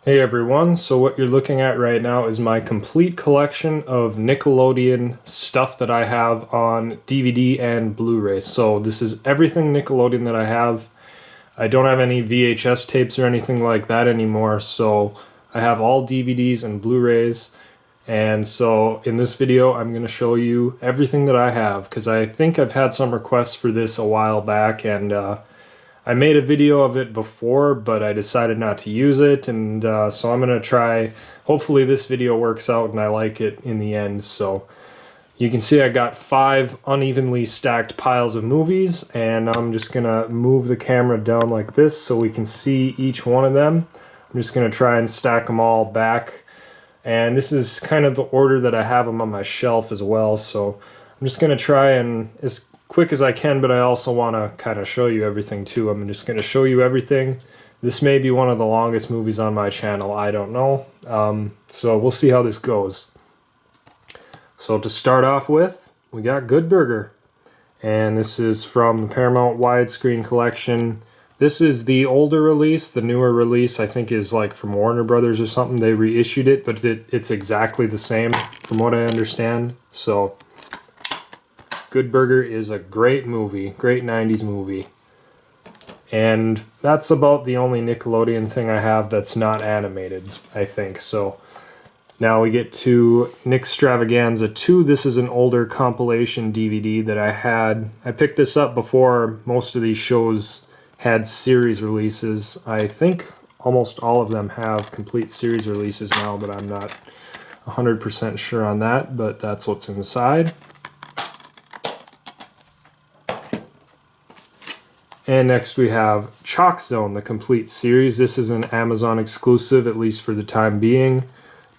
Hey everyone, so what you're looking at right now is my complete collection of Nickelodeon stuff that I have on DVD and Blu-ray. So this is everything Nickelodeon that I have. I don't have any VHS tapes or anything like that anymore, so I have all DVDs and Blu-rays. And so in this video I'm going to show you everything that I have, because I think I've had some requests for this a while back, and I made a video of it before, but I decided not to use it, and so I'm going to try. Hopefully this video works out and I like it in the end. So you can see I got 5 unevenly stacked piles of movies, and I'm just going to move the camera down like this so we can see each one of them. I'm just going to try and stack them all back, and this is kind of the order that I have them on my shelf as well. So I'm just going to try and, as quick as I can, but I also want to kind of show you everything too. I'm just going to show you everything. This may be one of the longest movies on my channel, I don't know. So we'll see how this goes. So to start off with, we got Good Burger. And this is from the Paramount widescreen collection. This is the older release. The newer release I think is like from Warner Brothers or something. They reissued it, but it's exactly the same from what I understand. So Good Burger is a great movie, great 90s movie. And that's about the only Nickelodeon thing I have that's not animated, I think. So now we get to Nickstravaganza 2. This is an older compilation DVD that I had. I picked this up before most of these shows had series releases. I think almost all of them have complete series releases now, but I'm not 100% sure on that, but that's what's inside. And next we have Chalk Zone, the complete series. This is an Amazon exclusive, at least for the time being.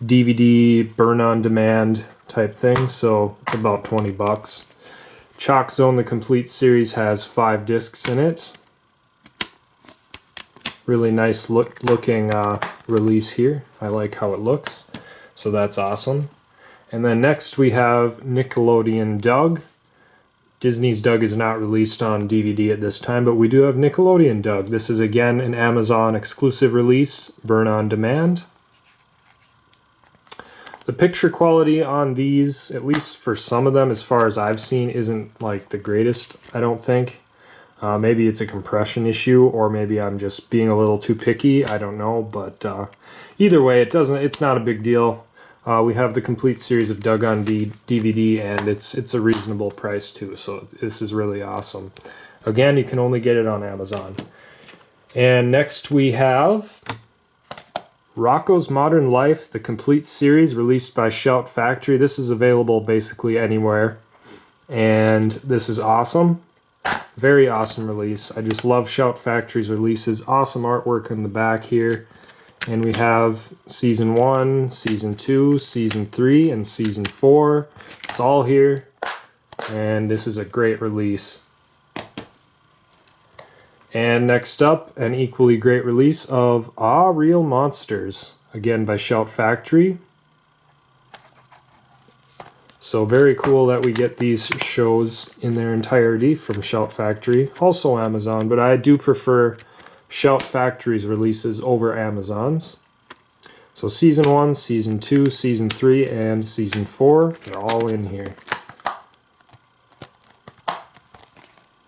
DVD, burn on demand type thing, so it's about 20 bucks. Chalk Zone, the complete series, has 5 discs in it. Really nice looking release here. I like how it looks, so that's awesome. And then next we have Nickelodeon Doug. Disney's Doug is not released on DVD at this time, but we do have Nickelodeon Doug. This is again an Amazon exclusive release, burn on demand. The picture quality on these, at least for some of them, as far as I've seen, isn't like the greatest, I don't think. Maybe it's a compression issue, or maybe I'm just being a little too picky, I don't know, but either way, it's not a big deal. We have the complete series of Doug on DVD, and it's a reasonable price too, so this is really awesome. Again, you can only get it on Amazon. And next we have Rocko's Modern Life, the complete series, released by Shout Factory. This is available basically anywhere, and this is awesome. Very awesome release. I just love Shout Factory's releases. Awesome artwork in the back here. And we have Season 1, Season 2, Season 3, and Season 4. It's all here, and this is a great release. And next up, an equally great release of Ah Real Monsters, again by Shout Factory. So very cool that we get these shows in their entirety from Shout Factory. Also Amazon, but I do prefer Shout Factory's releases over Amazon's. So Season 1, Season 2, Season 3, and Season 4, they're all in here.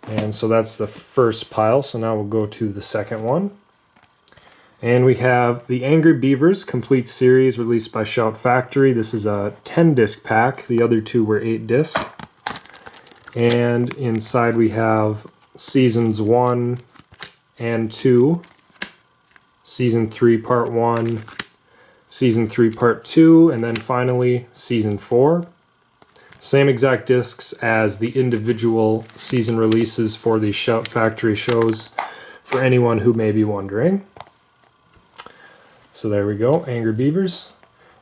And so that's the first pile, so now we'll go to the second one. And we have the Angry Beavers complete series released by Shout Factory. This is a 10-disc pack. The other 2 were 8-disc. And inside we have Seasons 1 and 2, Season 3 Part 1, Season 3 Part 2, and then finally Season 4. Same exact discs as the individual season releases for the Shout Factory shows, for anyone who may be wondering. So there we go, Angry Beavers.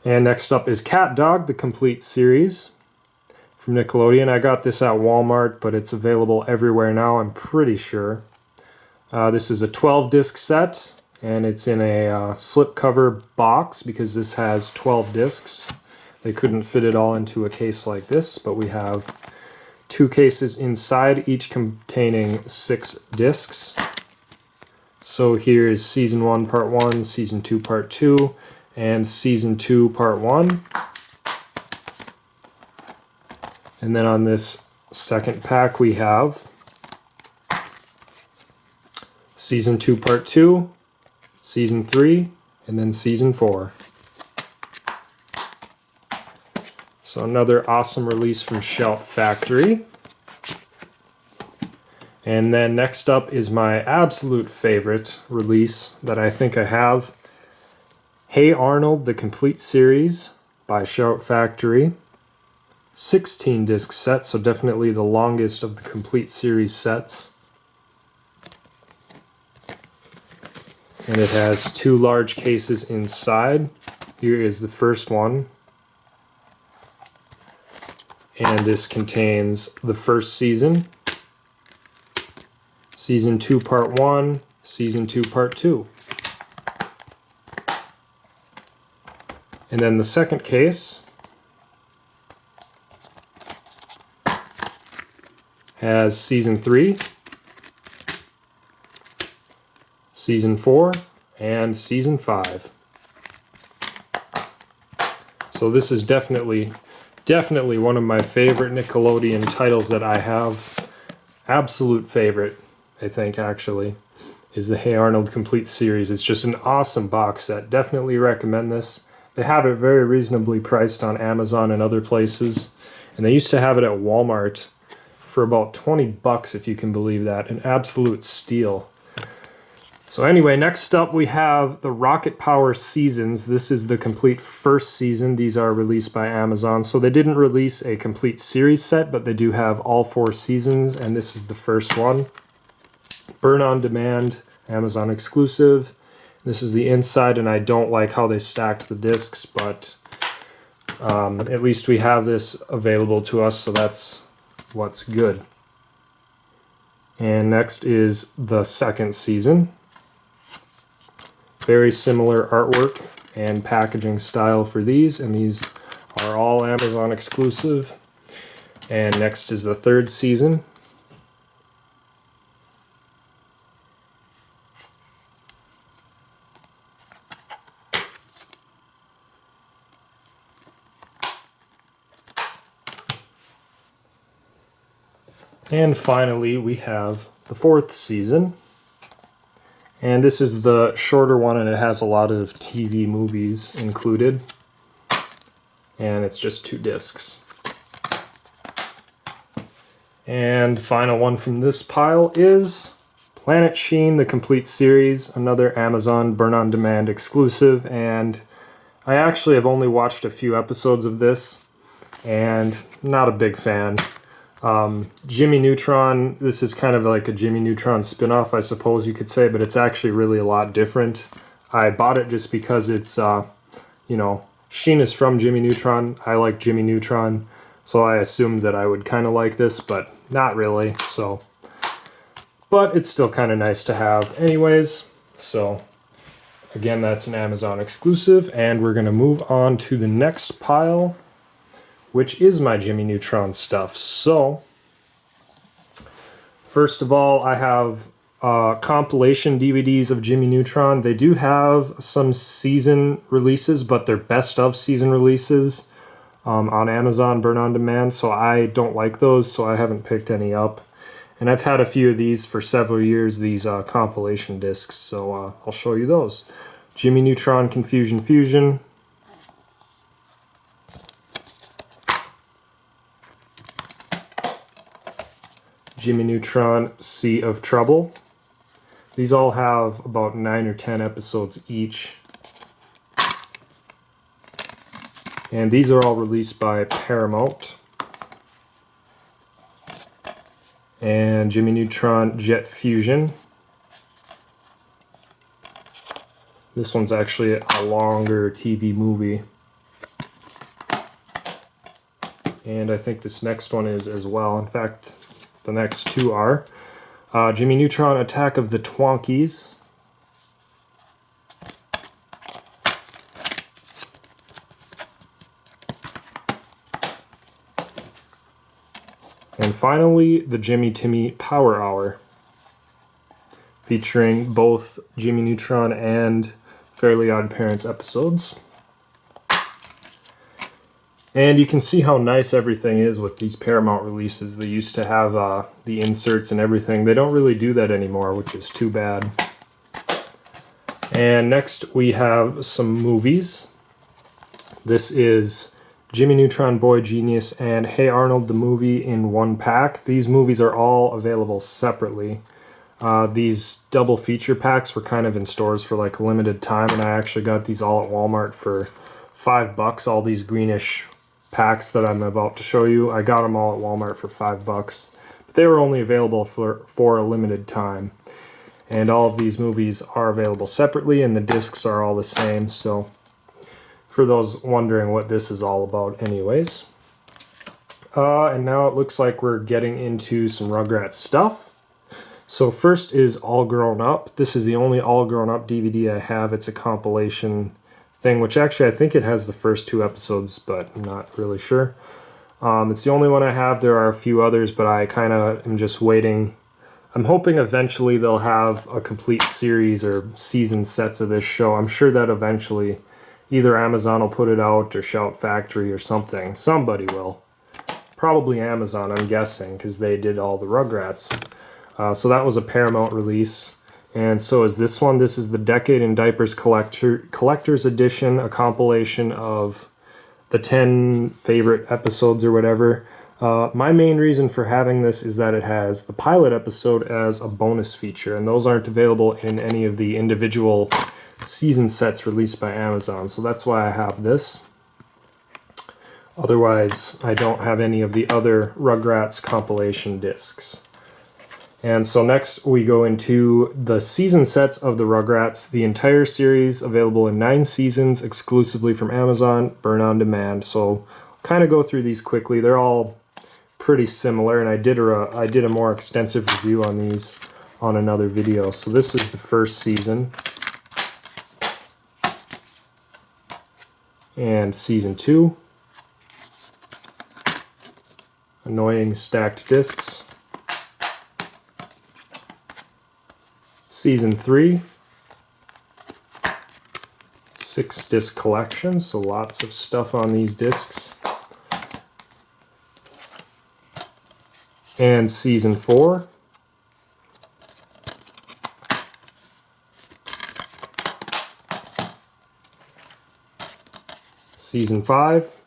And next up is CatDog, the complete series from Nickelodeon. I got this at Walmart, but it's available everywhere now, I'm pretty sure. This is a 12-disc set, and it's in a slipcover box because this has 12 discs. They couldn't fit it all into a case like this, but we have 2 cases inside, each containing 6 discs. So here is Season 1 Part 1, Season 2 Part 2, and Season 2 Part 1. And then on this second pack we have Season 2 Part 2, Season 3, and then Season 4. So another awesome release from Shout Factory. And then next up is my absolute favorite release that I think I have. Hey Arnold, the complete series by Shout Factory. 16 disc set, so definitely the longest of the complete series sets. And it has 2 large cases inside. Here is the first one. And this contains the first season, Season 2 Part 1, Season 2 Part 2. And then the second case has Season 3, Season 4, and Season 5. So this is definitely one of my favorite Nickelodeon titles that I have. Absolute favorite, I think, actually, is the Hey Arnold Complete Series. It's just an awesome box set. Definitely recommend this. They have it very reasonably priced on Amazon and other places. And they used to have it at Walmart for about 20 bucks, if you can believe that. An absolute steal. So anyway, next up we have the Rocket Power Seasons. This is the complete first season. These are released by Amazon. So they didn't release a complete series set, but they do have all 4 seasons, and this is the first one. Burn on demand, Amazon exclusive. This is the inside, and I don't like how they stacked the discs, but at least we have this available to us, so that's what's good. And next is the second season. Very similar artwork and packaging style for these, and these are all Amazon exclusive. And next is the third season. And finally, we have the fourth season. And this is the shorter one, and it has a lot of TV movies included. And it's just 2 discs. And final one from this pile is Planet Sheen, the complete series, another Amazon burn-on-demand exclusive. And I actually have only watched a few episodes of this, and not a big fan. Jimmy Neutron, this is kind of like a Jimmy Neutron spin-off, I suppose you could say, but it's actually really a lot different. I bought it just because it's, you know, Sheen is from Jimmy Neutron. I like Jimmy Neutron, so I assumed that I would kind of like this, but not really, so. But it's still kind of nice to have anyways, so. Again, that's an Amazon exclusive, and we're going to move on to the next pile, which is my Jimmy Neutron stuff. So, first of all, I have compilation DVDs of Jimmy Neutron. They do have some season releases, but they're best of season releases on Amazon Burn On Demand, so I don't like those, so I haven't picked any up. And I've had a few of these for several years, these compilation discs, so I'll show you those. Jimmy Neutron Confusion Fusion. Jimmy Neutron Sea of Trouble. These all have about 9 or 10 episodes each. And these are all released by Paramount. And Jimmy Neutron Jet Fusion. This one's actually a longer TV movie. And I think this next one is as well. In fact, the next 2 are. Jimmy Neutron Attack of the Twonkies. And finally, the Jimmy Timmy Power Hour. featuring both Jimmy Neutron and Fairly Odd Parents episodes. And you can see how nice everything is with these Paramount releases. They used to have the inserts and everything. They don't really do that anymore, which is too bad. And next we have some movies. This is Jimmy Neutron Boy Genius and Hey Arnold the movie in one pack. These movies are all available separately. These double feature packs were kind of in stores for like a limited time, and I actually got these all at Walmart for $5. All these greenish packs that I'm about to show you, I got them all at Walmart for $5, but they were only available for a limited time. And all of these movies are available separately, and the discs are all the same, so for those wondering what this is all about anyways. And now it looks like we're getting into some Rugrats stuff. So first is All Grown Up. This is the only All Grown Up DVD I have. It's a compilation thing, which actually I think it has the first 2 episodes, but I'm not really sure. It's the only one I have. There are a few others, but I kind of am just waiting. I'm hoping eventually they'll have a complete series or season sets of this show. I'm sure that eventually either Amazon will put it out or Shout Factory or something. Somebody will. Probably Amazon, I'm guessing, because they did all the Rugrats. So that was a Paramount release. And so is this one. This is the Decade in Diapers Collector's Edition, a compilation of the 10 favorite episodes or whatever. My main reason for having this is that it has the pilot episode as a bonus feature, and those aren't available in any of the individual season sets released by Amazon, so that's why I have this. Otherwise, I don't have any of the other Rugrats compilation discs. And so next we go into the season sets of the Rugrats, the entire series available in 9 seasons exclusively from Amazon, burn on demand. So kind of go through these quickly. They're all pretty similar, and I did a more extensive review on these on another video. So this is the first season. And season 2. Annoying stacked discs. Season 3, 6-disc collection, so lots of stuff on these discs. And Season 4. Season 5.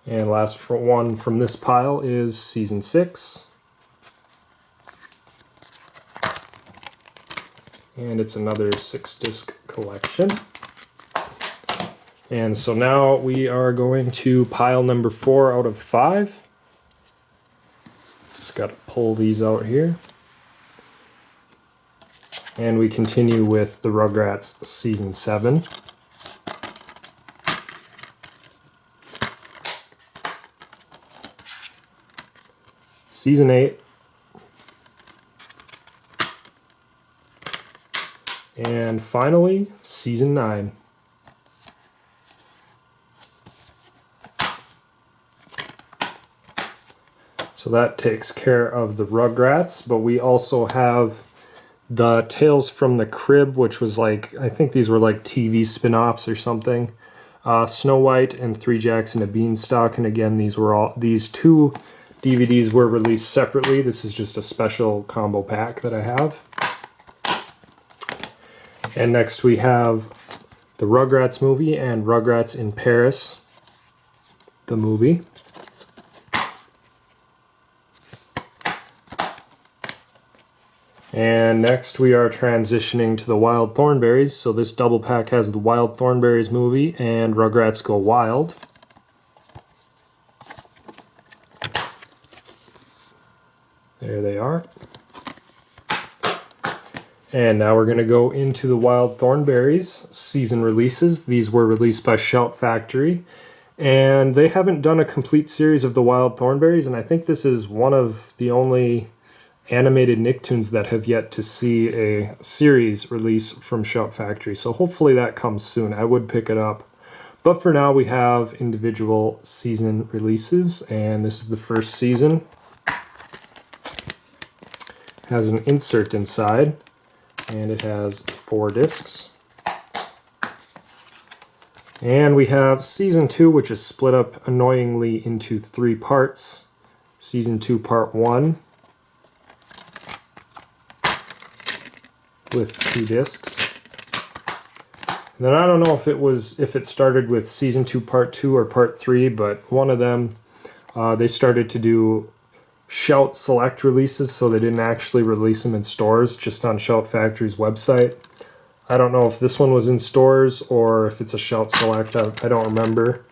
And last one from this pile is Season 6. And it's another 6-disc collection. And so now we are going to pile number 4 out of 5. Just got to pull these out here. And we continue with the Rugrats Season 7. Season 8. And finally, Season 9. So that takes care of the Rugrats, but we also have the Tales from the Crib, which was like, I think these were like TV spin-offs or something. Snow White and Three Jacks and a Beanstalk, and again, these 2 DVDs were released separately. This is just a special combo pack that I have. And next we have the Rugrats movie and Rugrats in Paris, the movie. And next we are transitioning to the Wild Thornberrys. So this double pack has the Wild Thornberrys movie and Rugrats Go Wild. There they are. And now we're going to go into the Wild Thornberrys season releases. These were released by Shout Factory. And they haven't done a complete series of the Wild Thornberrys, and I think this is one of the only animated Nicktoons that have yet to see a series release from Shout Factory. So hopefully that comes soon. I would pick it up. But for now, we have individual season releases, and this is the first season. It has an insert inside, and it has 4 discs. And we have Season 2, which is split up annoyingly into 3 parts. Season 2, Part 1, with 2 discs. And then I don't know if it started with Season 2, Part 2 or Part 3, but one of them, they started to do Shout Select releases, so they didn't actually release them in stores, just on Shout Factory's website. I don't know if this one was in stores or if it's a Shout Select, I don't remember.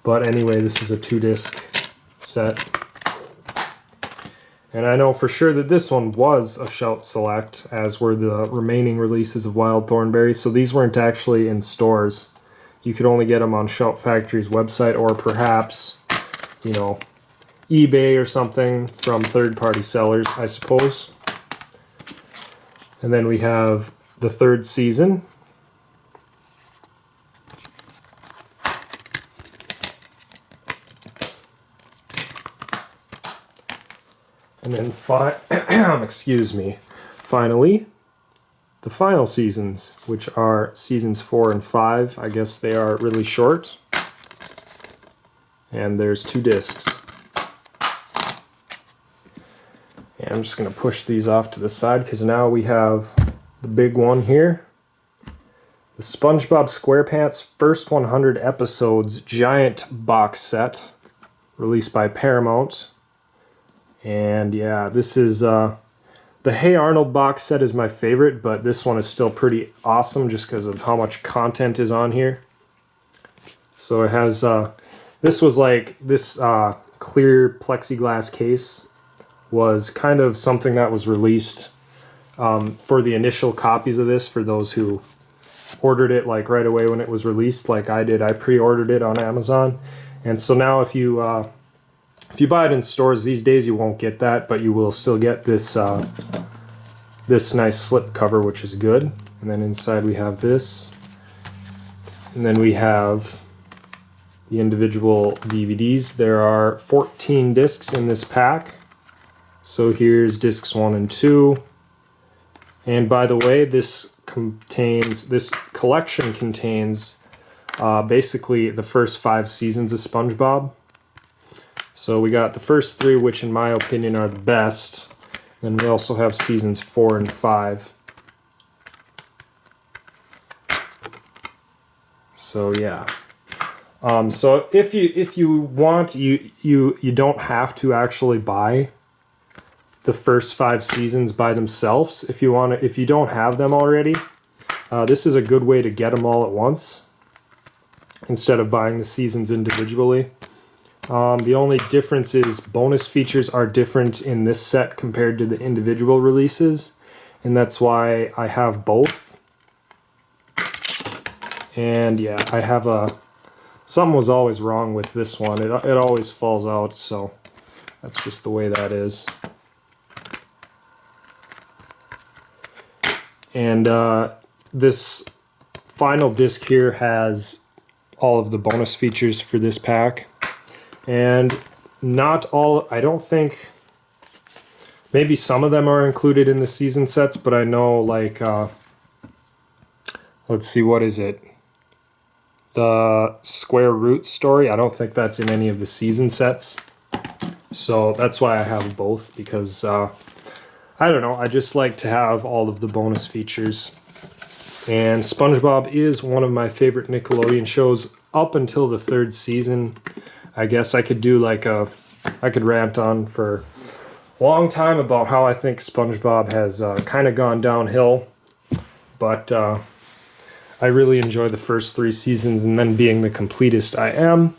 But anyway, this is a 2-disc set. And I know for sure that this one was a Shout Select, as were the remaining releases of Wild Thornberry, so these weren't actually in stores. You could only get them on Shout Factory's website, or perhaps, you know, eBay or something from third-party sellers, I suppose. And then we have the 3rd season. And then, excuse me, finally, the final seasons, which are seasons 4 and 5. I guess they are really short. And there's 2 discs. And I'm just going to push these off to the side because now we have the big one here. The SpongeBob SquarePants First 100 Episodes Giant Box Set, released by Paramount. And yeah, this is, the Hey Arnold box set is my favorite, but this one is still pretty awesome just because of how much content is on here. So it has, this was like, this clear plexiglass case was kind of something that was released for the initial copies of this, for those who ordered it like right away when it was released, like I did. I pre-ordered it on Amazon. And so now if you buy it in stores these days, you won't get that, but you will still get this this nice slip cover, which is good. And then inside we have this. And then we have the individual DVDs. There are 14 discs in this pack. So here's discs 1 and 2. And by the way, this collection contains basically the first 5 seasons of SpongeBob. So we got the first 3, which in my opinion are the best. Then we also have seasons 4 and 5. So yeah. So if you want, you don't have to actually buy the first 5 seasons by themselves. If you don't have them already, this is a good way to get them all at once instead of buying the seasons individually. The only difference is bonus features are different in this set compared to the individual releases, and that's why I have both. And yeah, I have something was always wrong with this one. It always falls out, so that's just the way that is. And this final disc here has all of the bonus features for this pack. And not all, I don't think, maybe some of them are included in the season sets, but I know, like, let's see, what is it? The Square Root story, I don't think that's in any of the season sets. So that's why I have both, because, I don't know, I just like to have all of the bonus features. And SpongeBob is one of my favorite Nickelodeon shows up until the 3rd season. I guess I could do like I could rant on for a long time about how I think SpongeBob has kind of gone downhill, but I really enjoy the first 3 seasons, and then being the completist I am,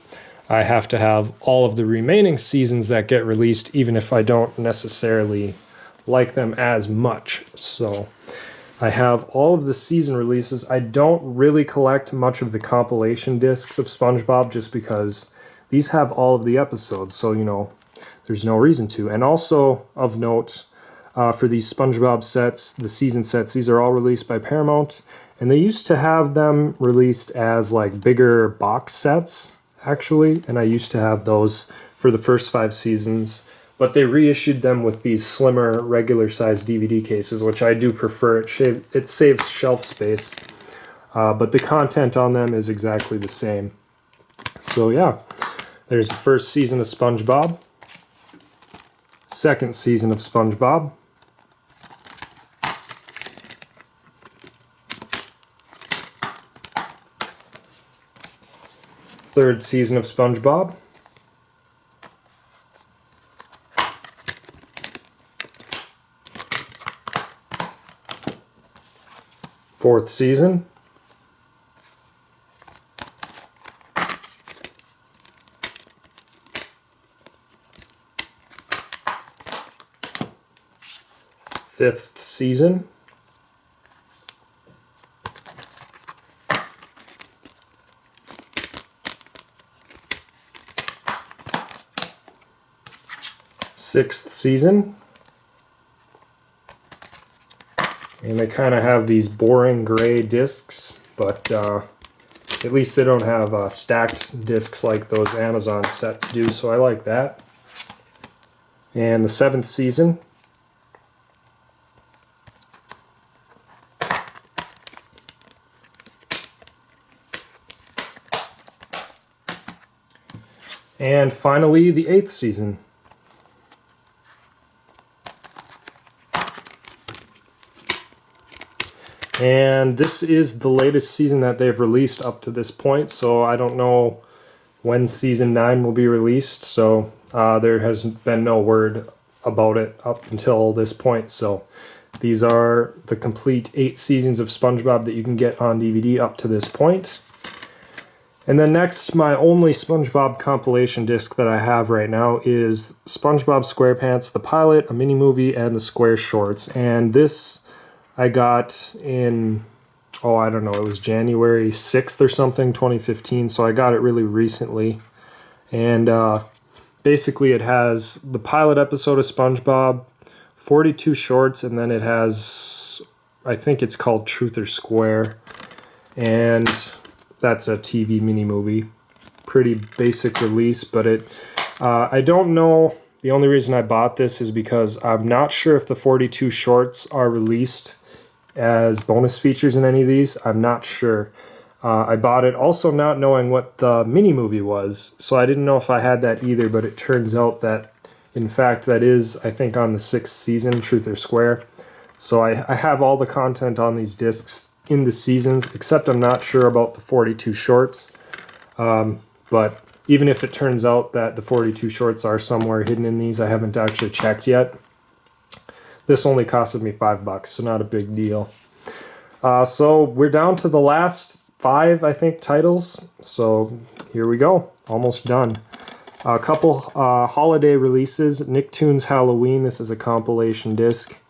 I have to have all of the remaining seasons that get released, even if I don't necessarily like them as much. So I have all of the season releases. I don't really collect much of the compilation discs of SpongeBob just because these have all of the episodes, so, you know, there's no reason to. And also, of note, for these SpongeBob sets, the season sets, these are all released by Paramount, And they used to have them released as like bigger box sets, actually, and I used to have those for the first 5 seasons. But they reissued them with these slimmer, regular-sized DVD cases, which I do prefer. It saves shelf space, but the content on them is exactly the same. So yeah, there's the first season of SpongeBob, second season of SpongeBob, third season of SpongeBob, fourth season, fifth season, sixth season, and they kind of have these boring gray discs, but at least they don't have stacked discs like those Amazon sets do, so I like that. And the seventh season, and finally the eighth season. And this is the latest season that they've released up to this point, so I don't know when season 9 will be released, so there has been no word about it up until this point. So these are the complete 8 seasons of SpongeBob that you can get on DVD up to this point. And then next, my only SpongeBob compilation disc that I have right now is SpongeBob SquarePants, the pilot, a mini movie, and the Square Shorts. And this I got in, I don't know, it was January 6th or something, 2015, so I got it really recently. And basically it has the pilot episode of SpongeBob, 42 shorts, and then it has, I think it's called Truth or Square, and that's a TV mini movie. Pretty basic release, but I don't know, the only reason I bought this is because I'm not sure if the 42 shorts are released as bonus features in any of these. I'm not sure. I bought it also not knowing what the mini movie was, so I didn't know if I had that either, but it turns out that, in fact, that is, I think, on the 6th season, Truth or Square. So I have all the content on these discs in the seasons, except I'm not sure about the 42 shorts. But even if it turns out that the 42 shorts are somewhere hidden in these, I haven't actually checked yet. This only costed me $5, so not a big deal. So we're down to the last 5, I think, titles. So here we go. Almost done. A couple holiday releases. Nicktoons Halloween. This is a compilation disc.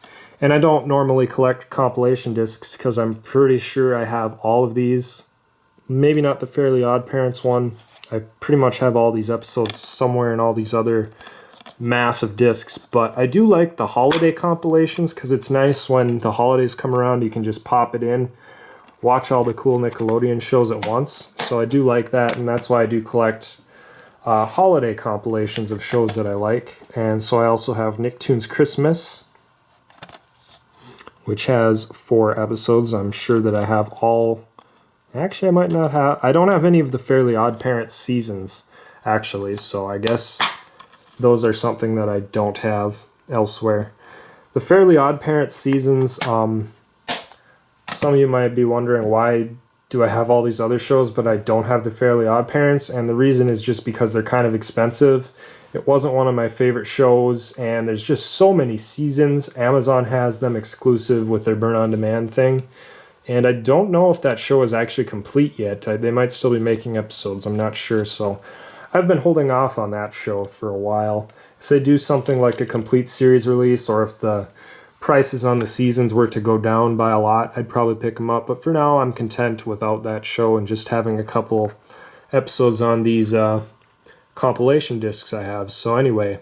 And I don't normally collect compilation discs because I'm pretty sure I have all of these. Maybe not the Fairly OddParents one. I pretty much have all these episodes somewhere in all these other massive discs, but I do like the holiday compilations because it's nice when the holidays come around, you can just pop it in, watch all the cool Nickelodeon shows at once. So I do like that, and that's why I do collect holiday compilations of shows that I like. And so I also have Nicktoons Christmas, which has 4 episodes. I'm sure that I have all. Actually, I might not have. I don't have any of the Fairly OddParents seasons, actually, so I guess those are something that I don't have elsewhere. The Fairly OddParents seasons, some of you might be wondering, why do I have all these other shows but I don't have the Fairly OddParents? And the reason is just because they're kind of expensive. It wasn't one of my favorite shows, and there's just so many seasons. Amazon has them exclusive with their Burn On Demand thing. And I don't know if that show is actually complete yet. They might still be making episodes, I'm not sure. So I've been holding off on that show for a while. If they do something like a complete series release, or if the prices on the seasons were to go down by a lot, I'd probably pick them up. But for now, I'm content without that show and just having a couple episodes on these compilation discs I have. So anyway,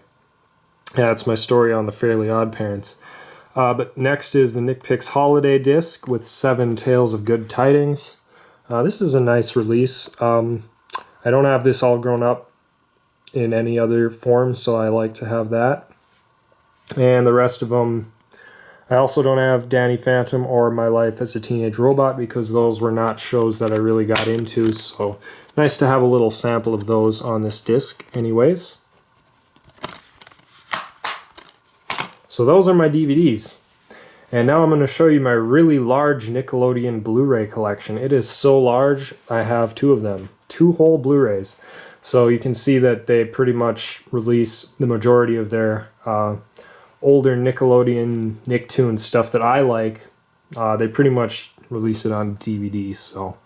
yeah, that's my story on the Fairly OddParents. But next is the Nick Picks Holiday Disc with 7 Tales of Good Tidings. This is a nice release. I don't have this all grown up in any other form, so I like to have that. And the rest of them, I also don't have Danny Phantom or My Life as a Teenage Robot because those were not shows that I really got into, so nice to have a little sample of those on this disc anyways. So those are my DVDs. And now I'm going to show you my really large Nickelodeon Blu-ray collection. It is so large, I have 2 of them. 2 whole Blu-rays. So you can see that they pretty much release the majority of their older Nickelodeon Nicktoon stuff that I like. They pretty much release it on DVD. So,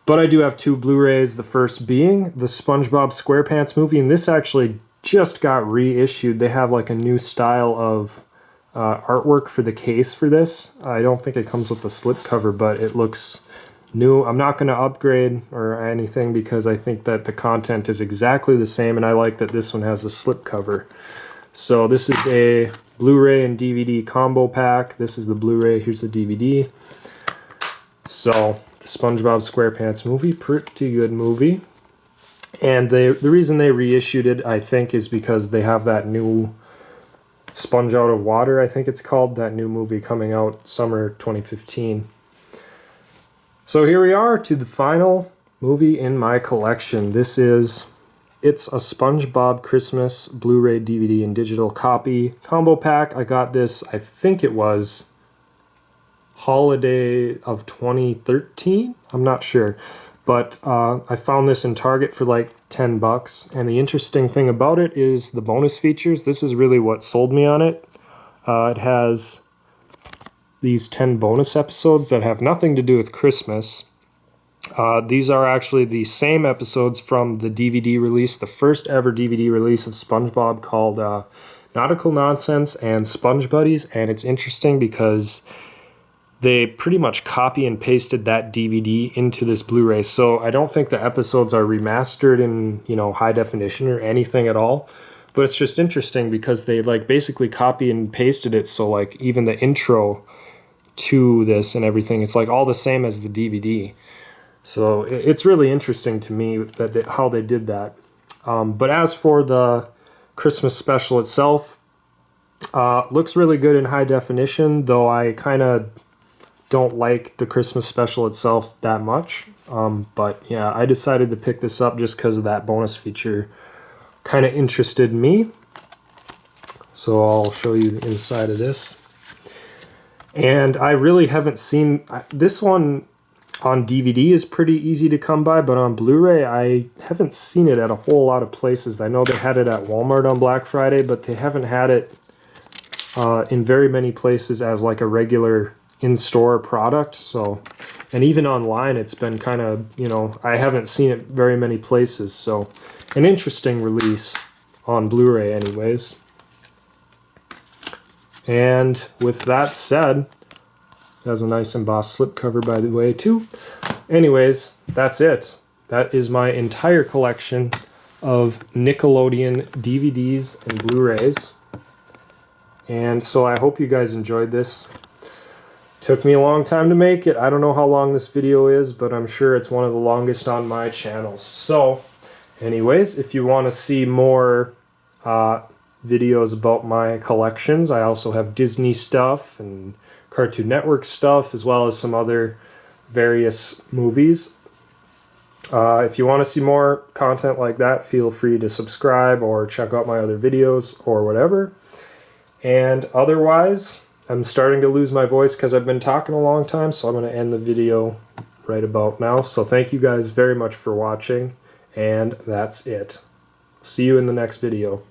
but I do have 2 Blu-rays. The first being the SpongeBob SquarePants movie, and this actually just got reissued. They have like a new style of artwork for the case for this. I don't think it comes with the slipcover, but it looks new. I'm not going to upgrade or anything because I think that the content is exactly the same, and I like that this one has a slipcover. So this is a Blu-ray and DVD combo pack. This is the Blu-ray, here's the DVD. So the SpongeBob SquarePants movie, pretty good movie. And the reason they reissued it, I think, is because they have that new Sponge Out of Water, I think it's called, that new movie coming out summer 2015. So here we are to the final movie in my collection. This is It's a SpongeBob Christmas Blu-ray DVD and digital copy combo pack. I got this, I think it was holiday of 2013? I'm not sure. But I found this in Target for like $10. And the interesting thing about it is the bonus features. This is really what sold me on it. It has these 10 bonus episodes that have nothing to do with Christmas. These are actually the same episodes from the DVD release, the first ever DVD release of SpongeBob, called Nautical Nonsense and Sponge Buddies. And it's interesting because they pretty much copy and pasted that DVD into this Blu-ray. So I don't think the episodes are remastered in, high definition or anything at all. But it's just interesting because they like basically copy and pasted it, so like even the intro to this and everything, it's like all the same as the DVD. So it's really interesting to me that how they did that. But as for the Christmas special itself, looks really good in high definition, though I kind of don't like the Christmas special itself that much. But yeah, I decided to pick this up just because of that bonus feature. Kind of interested me. So I'll show you the inside of this. And I really haven't seen this one on DVD is pretty easy to come by, but on Blu-ray I haven't seen it at a whole lot of places. I know they had it at Walmart on Black Friday, but they haven't had it in very many places as like a regular in-store product. So, and even online it's been kind of, I haven't seen it very many places. So an interesting release on Blu-ray anyways. And with that said, it has a nice embossed slipcover, by the way, too. Anyways, that's it. That is my entire collection of Nickelodeon DVDs and Blu-rays. And so I hope you guys enjoyed this. Took me a long time to make it. I don't know how long this video is, but I'm sure it's one of the longest on my channel. So, anyways, if you want to see more videos about my collections, I also have Disney stuff and Cartoon Network stuff, as well as some other various movies. If you want to see more content like that, feel free to subscribe or check out my other videos or whatever. And otherwise, I'm starting to lose my voice because I've been talking a long time, so I'm going to end the video right about now. So thank you guys very much for watching, and that's it. See you in the next video.